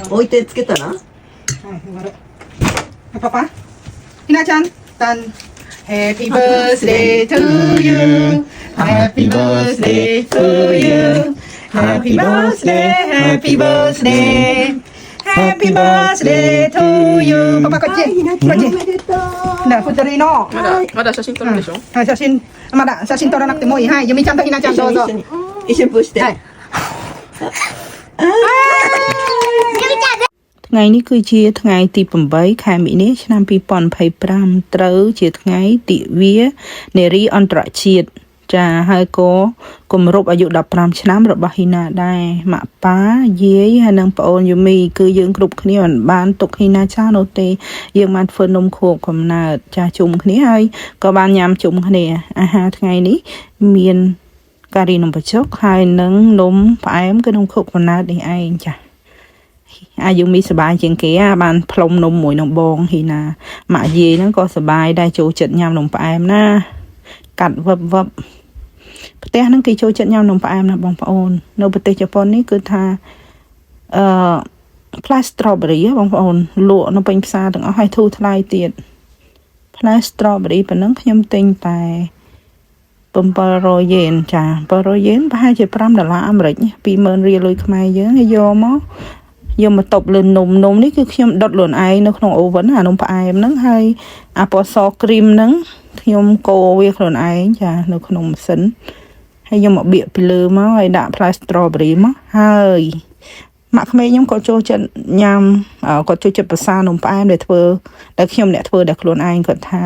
置いてつけたら。パパひなちゃんたん Happy birthday to you Happy birthday to you Happy birthday Happy birthday Happy birthday to you パパこっちひなちゃんおめでとう。なふたりのまだ写真撮るんでしょ。はい写真まだ写真撮らなくてもいいはいゆみちゃんとひなちゃんどうぞ一緒にプーして。はいថ្ងៃនេះគឺជាថ្ងៃទី8ខែមិនិនាឆ្នាំ2025ត្រូវជាថ្ងៃទិវានារីអន្តរជាតិចាហើយក៏គម្រប់អាយុ15ឆ្នាំរបស់ហ៊ីណាដែរម៉ាក់ប៉ាយាយហើយនិងប្អូនយូមីគឺយើងគ្រប់គ្នាមិនបានទុកហ៊ីណាចោលនោះទេយើងបានធ្វើនំខួបកំណើតចាជុំគ្នាហើយក៏បានញ៉ាំជុំគ្នាអាហារថ្ងៃនេះមានការីនំបញ្ចុកហើយនិងនំផ្អែមគឺនំខួបកំណើតនេះឯងចាអាយុមីសบายជាងគេបានផ្លុំនំមួយនឹងបងហ៊ីណាម៉ាក់យាយហ្នឹងក៏សบายដែរចូលចិត្តញ៉ាំនំផ្អែមណាកាត់វឹបផ្ទះហ្នឹងគេចូលចិត្តញ៉ាំនំផ្អែមណាបងប្អូននៅប្រទេសជប៉ុននេះគឺថាផ្លែ strawberry បងប្អូនលក់នៅពេញផ្សារទាំងអស់ហើយធូរថ្លៃទៀតផ្លែ strawberry ប៉ុណ្ណឹងខ្ញុំទិញតែ700 yen ចា700 yen ប្រហែលជា$5អាមេរិក20,000រៀលលុយខ្មែរយើងហើយយកមកតប់លើនំនេះគឺខ្ញុំដុតខ្លួនឯងនៅក្នុងអូវិនអានំផ្អែមហ្នឹងហើយអាពណ៌សគ្រីមហ្នឹងខ្ញុំកូរវាខ្លួនឯងចានៅក្នុងម៉ាស៊ីនហើយយកមកបៀកពីលើមកហើយដាក់ផ្លែ strawberry មកហើយម៉ាក់ក្មេងខ្ញុំក៏ចូលចិត្តញ៉ាំគាត់ចូលចិត្តប្រសានំផ្អែមដែលខ្ញុំអ្នកធ្វើដែលខ្លួនឯងគាត់ថា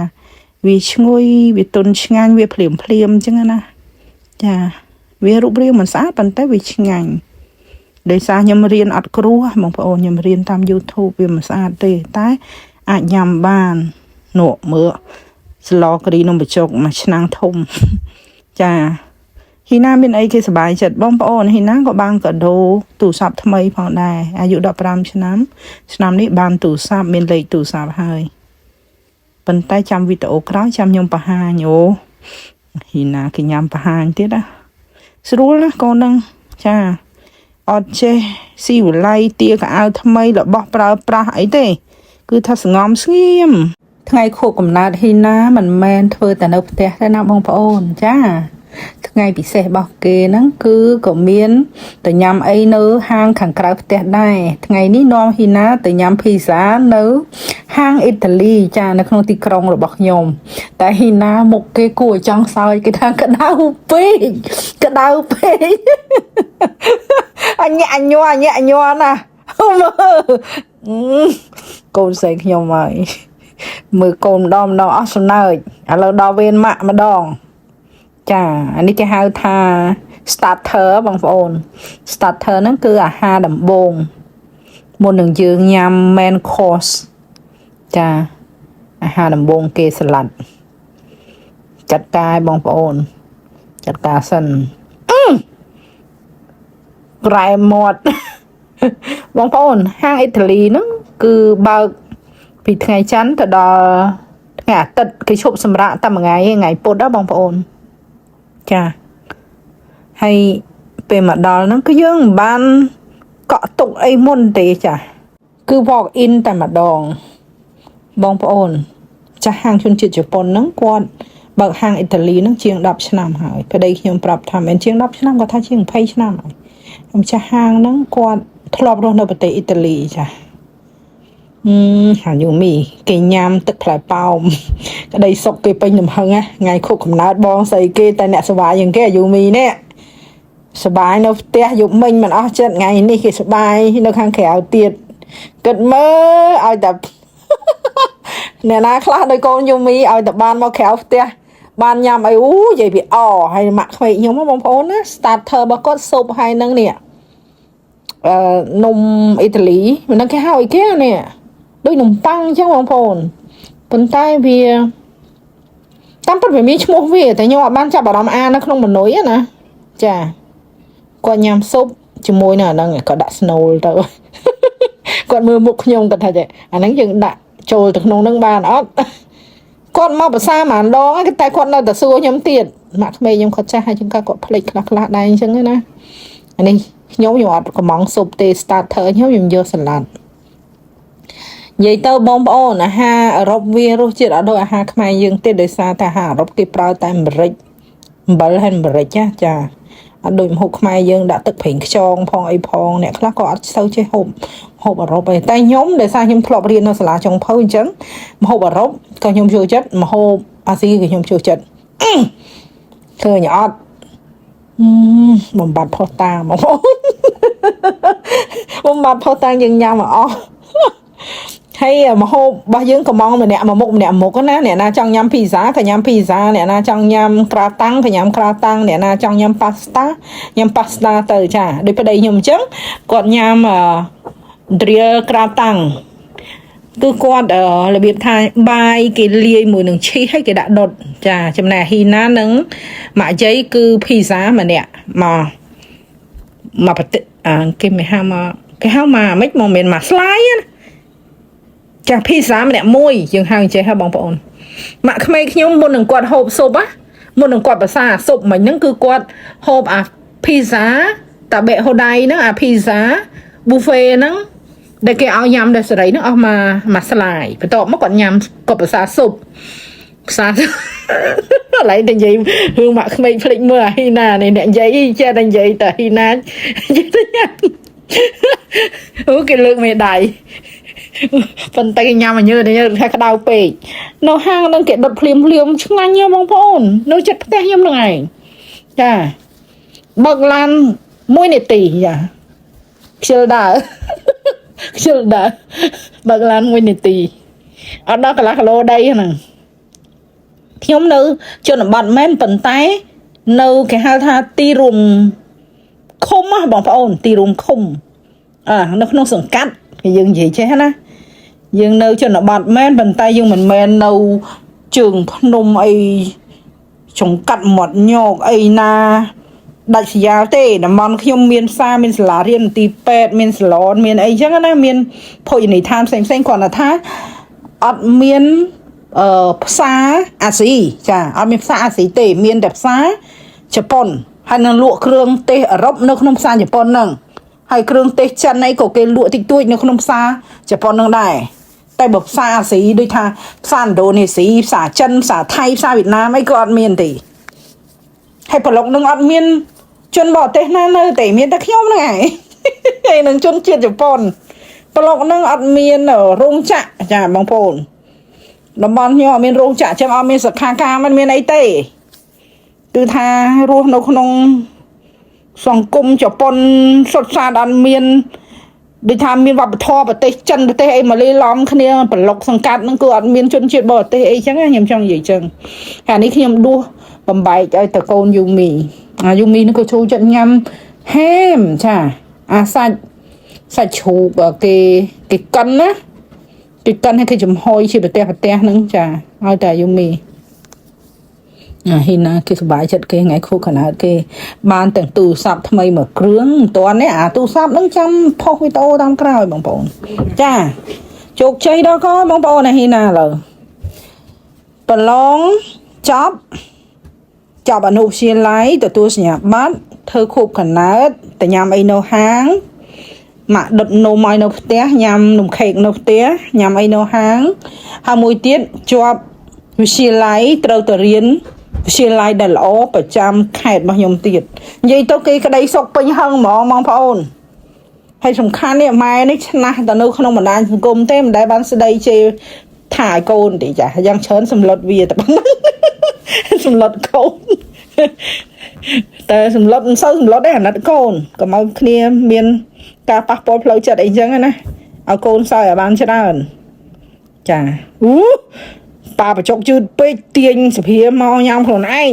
វាឈ្ងុយវាទន់ឆ្ងាញ់វាភ្លាមអញ្ចឹងណាចាវារូបរាងមិនស្អាតប៉ុន្តែវាឆ្ងាញ់ដោយសារខ្ញុំរៀនអត់គ្រូបងប្អូនខ្ញុំរៀនតាម YouTube វាមិនស្អាតទេតែអាចញ៉ាំបាននោះមើលស្លការីនំបញ្ចុកមួយឆ្នាំងធំចាហ៊ីណាមានអីគេសប្បាយចិត្តបងប្អូនហ៊ីណាក៏បានកាដូទូរស័ព្ទថ្មីផងដែរអាយុ15ឆ្នាំនេះបានទូរស័ព្ទមានលេខទូរស័ព្ទហើយប៉ុន្តែចាំវីដេអូក្រោយចាំខ្ញុំបង្ហាញអូហ៊ីណាគេញ៉ាំបង្ហាញទៀតណាស្រួលណាកូនហ្នឹងចាអត់ចេះស៊ីវល័យទាកៅថ្មីរបស់ប្រើប្រាស់អីទេគឺថាស្ងំស្ងៀមថ្ងៃខួបកំណើតហ៊ីណាមិនមែនធ្វើតែនៅផ្ទះទេណាបងប្អូនចាថ្ងៃពិសេសរបស់គេហ្នឹងគឺក៏មានទៅញ៉ាំអីនៅហាងខាងក្រៅផ្ទះដែរថ្ងៃនេះនាំហ៊ីណាទៅញ៉ាំភីហ្សានៅហាងអ៊ីតាលីចានៅក្នុងទីក្រុងរបស់ខ្ញុំតែហ៊ីណាមុខគេគួរចង់សើចគេថាក្តៅពេកអញញ័រណាកូនស្រីខ្ញុំហើយមើលកូនម្ដងអស់សំណើចឥឡូវដល់វេនម៉ាក់ម្ដងចាអានេះគេហៅថា starter បងប្អូន starter ហ្នឹងគឺអាហារដំបូងមុននឹងយើងញ៉ាំ main course ចាអាហារដំបូងគេសាឡាត់ចាត់ការបងប្អូនចាត់ការសិនក្រែមាត់បងប្អូនហាងអ៊ីតាលីហ្នឹងគឺបើកពីថ្ងៃច័ន្ទទៅដល់ថ្ងៃអាទិត្យគេឈប់សម្រាកតែមួយថ្ងៃពុធណាបងប្អូនចាហើយពេលមកដល់ហ្នឹងគឺយើងមិនបានកក់ទុកអីមុនទេចាគឺ walk in តែម្ដងបងប្អូនចាស់ហាងជនជាតិជប៉ុនហ្នឹងគាត់បើកហាងអ៊ីតាលីហ្នឹងជាង10ឆ្នាំហើយប្តីខ្ញុំប្រាប់ថាមិនជាង10ឆ្នាំគាត់ថាជាង20ឆ្នាំហើយម្ចាស់ហាងហ្នឹងគាត់ធ្លាប់រស់នៅប្រទេសអ៊ីតាលីចាហាយូមីគេញ៉ាំទឹកផ្លែប៉ោមក្តីសុខគេពេញលំហឹងថ្ងៃខួបកំណើតបងស្រីគេតែអ្នកសប្បាយជាងគេអាយូមីនេះសប្បាយនៅផ្ទះយប់មិញមិនអស់ចិត្តថ្ងៃនេះគេសប្បាយនៅខាងក្រៅទៀតគិតមើលឲ្យតែអ្នកណាខ្លះដោយកូនយូមីឲ្យតែបានមកក្រៅផ្ទះបានញ៉ាំអីនិយាយពីហើយម៉ាក់ក្មេកខ្ញុំបងប្អូនណា starter របស់គាត់ស៊ុបហើយនឹងនេះនំអ៊ីតាលីមិនដឹងគេហៅអីគេនេះដូចនំប៉័ងអញ្ចឹងបងប្អូនប៉ុន្តែវាតាមពិតវាមានឈ្មោះវាតែខ្ញុំអត់បានចាប់អារម្មណ៍អាននៅក្នុងម៉នុយណាចាគាត់ញ៉ាំស៊ុបជាមួយនឹងអាហ្នឹងក៏ដាក់ស្នូលទៅគាត់មើលមុខខ្ញុំគាត់ថាអាហ្នឹងយើងដាក់ចូលទៅក្នុងហ្នឹងបានអត់គាត់មកភាសាម្ដងតែគាត់នៅតែសួរខ្ញុំទៀតម៉ាក់ក្មេងខ្ញុំគាត់ចាស់ហើយជាងគាត់ភ្លេចខ្លះដែរអញ្ចឹងណាអានេះ ខ្ញុំអត់កំងស៊ុបទេ starter ខ្ញុំយកសាឡាត់និយាយទៅបងប្អូនអាហារអឺរ៉ុបវារសជាតិអត់ដូចអាហារខ្មែរយើងទេដោយសារតែអាហារអឺរ៉ុបគេប្រើតែម្រេចអំបិលហើយម្រេចចាអត់ដូចម្ហូបខ្មែរយើងដាក់ទឹកប្រេងខ្យងផងអីផងអ្នកខ្លះក៏អត់សូវចេះហូបអឺរ៉ុបទេតែខ្ញុំដោយសារខ្ញុំធ្លាប់រៀននៅសាលាចុងភៅអញ្ចឹងម្ហូបអឺរ៉ុបក៏ខ្ញុំចូលចិត្តម្ហូបអាស៊ីក៏ខ្ញុំចូលចិត្តឃើញអត់បំបត្តិផុសតាបងប្អូនបំបត្តិផុសតាយើងញ៉ាំអស់ហើយម្ហូបរបស់យើងកំងម្នាក់មួយមុខណាអ្នកណាចង់ញ៉ាំភីហ្សាក៏ញ៉ាំភីហ្សាអ្នកណាចង់ញ៉ាំក្រាតាំងក៏ញ៉ាំក្រាតាំងអ្នកណាចង់ញ៉ាំប៉ាស្តាញ៉ាំប៉ាស្តាទៅចាដូចប្តីខ្ញុំអញ្ចឹងគាត់ញ៉ាំឌ្រៀលក្រាតាំងគឺគាត់របៀបថាបាយគេលាយមួយនឹងឈីសហើយគេដាក់ដុតចាចំណែកហ៊ីណានិងម៉ាក់យាយគឺភីហ្សាម្នាក់មកប្រតិគេមិនហៅមកគេហៅមកមិនមែនមកស្លាយណាចាភីហ្សាម្នាក់មួយយើងហៅអញ្ចេះហ៎បងប្អូនម៉ាក់ក្មេងខ្ញុំមុននឹងគាត់ហូបស៊ុបមុននឹងគាត់ភាសាស៊ុបមិញហ្នឹងគឺគាត់ហូបអាភីហ្សាតាបេហូដៃហ្នឹងអាភីហ្សាប៊ូហ្វេហ្នឹងដែលគេឲ្យញ៉ាំដល់សេរីហ្នឹងអស់មកស្លាយបន្ទាប់មកគាត់ញ៉ាំគាត់ភាសាស៊ុបភាសាឥឡូវតែនិយាយរឿងម៉ាក់ក្មេងភ្លេចមើលអាហ៊ីណានេះអ្នកនិយាយចេះតែនិយាយតែហ៊ីណាចេះតែញ៉ាំអូគេលើកមេដៃប៉ុន្តែគេញ៉ាំញើថាក្តៅពេកនៅហាងហ្នឹងគេដុតភ្លាមឆ្ងាញ់បងប្អូននៅចិត្តផ្ទះខ្ញុំហ្នឹងឯងចាបើកឡាន1នាទីចាខ្ជិលដើរបើកឡាន1នាទីអត់ដល់កន្លះគីឡូដីហ្នឹងខ្ញុំនៅជនបទមែនប៉ុន្តែនៅគេហៅថាទីរួមឃុំបងប្អូនទីរួមឃុំនៅក្នុងសង្កាត់គេយើងនិយាយចេះណាយើងនៅជនបទមែនប៉ុន្តែយើងមិនមែននៅជើងភ្នំអីចង្កាត់មាត់ញោកអីណាដាច់ស្រយាលទេតំបន់ខ្ញុំមានផ្សារមានសាលារៀនទីពេទ្យមានសាឡនមានអីចឹងណាមានភោជនីយដ្ឋានផ្សេងគ្រាន់តែថាអត់មានផ្សារអាស៊ីចាអត់មានផ្សារអាស៊ីទេមានតែផ្សារជប៉ុនហើយនឹងលក់គ្រឿងទេសអឺរ៉ុបនៅក្នុងផ្សារជប៉ុនហ្នឹងហើយគ្រឿងទេសចិនអីក៏គេលក់តិចតួចនៅក្នុងផ្សារជប៉ុនហ្នឹងដែរតែបើផ្សារអាស៊ីដូចថាផ្សារឥណ្ឌូនេស៊ីផ្សារចិនផ្សារថៃផ្សារវៀតណាមអីក៏អត់មានទេហើយប្លុកនឹងអត់មានជនបរទេសណានៅទេមានតែខ្ញុំហ្នឹងឯងហើយនឹងជនជាតិជប៉ុនប្លុកនឹងអត់មានរោងចក្រចាបងប្អូនតំបន់ខ្ញុំអត់មានរោងចក្រចឹងអត់មានសខាការមិនមានអីទេគឺថារស់នៅក្នុងសង្គមជប៉ុនសុទ្ធសាធអត់មានដូចថាមានវប្បធម៌ប្រទេសចិនប្រទេសអីមកលេឡំគ្នាប្លុកសង្កាត់ហ្នឹងគឺអត់មានជនជាតិបរទេសអីចឹងខ្ញុំចង់និយាយចឹងហើយនេះខ្ញុំដួសបំបែកឲ្យតកូនយូមីយូមីនេះក៏ចូលចិត្តញ៉ាំហែមចាអាសាច់ជ្រូកគេកិនណាគេកិនឲ្យគេចំហុយជាប្រទេសហ្នឹងចាឲ្យតែយូមីហ៊ីណាគេសប្បាយចិត្តគេថ្ងៃខួបខណាតគេបានទាំងទូរស័ព្ទថ្មីមួយគ្រឿងមិនទាន់ទេអាទូរស័ព្ទហ្នឹងចាំផុសវីដេអូតាមក្រោយបងប្អូនចាជោគជ័យដល់ក៏បងប្អូនហ៊ីណាឥឡូវប្រឡងចប់អនុវិទ្យាល័យទទួលសញ្ញាបត្រធ្វើខួបខណាតទៅញ៉ាំអីនៅហាងម៉ាក់ដុតនំឲ្យនៅផ្ទះញ៉ាំនំខេកនៅផ្ទះញ៉ាំអីនៅហាងហើយមួយទៀតជាប់វិទ្យាល័យត្រូវទៅរៀនវិទ្យាល័យដែលល្អប្រចាំខេត្តរបស់ខ្ញុំទៀតនិយាយទៅគេក្តីសុខពេញហឹងហ្មងបងប្អូនហើយសំខាន់នេះម៉ែនេះឆ្នះទៅនៅក្នុងបណ្ដាញសង្គមទេមិនដែលបានស្ដីជេរថាឲ្យកូនទេចាយ៉ាងច្រើនសម្លុតវាតែប៉ុណ្ណឹងសម្លុតកូនតែសម្លុតមិនសូវសម្លុតទេអាណិតកូនកុំឲ្យគ្នាមានការប៉ះពាល់ផ្លូវចិត្តអីចឹងណាឲ្យកូនសើចឲ្យបានច្រើនចាប៉ាបចុកជឺតពេកទាញសភាមកញ៉ាំខ្លួនឯង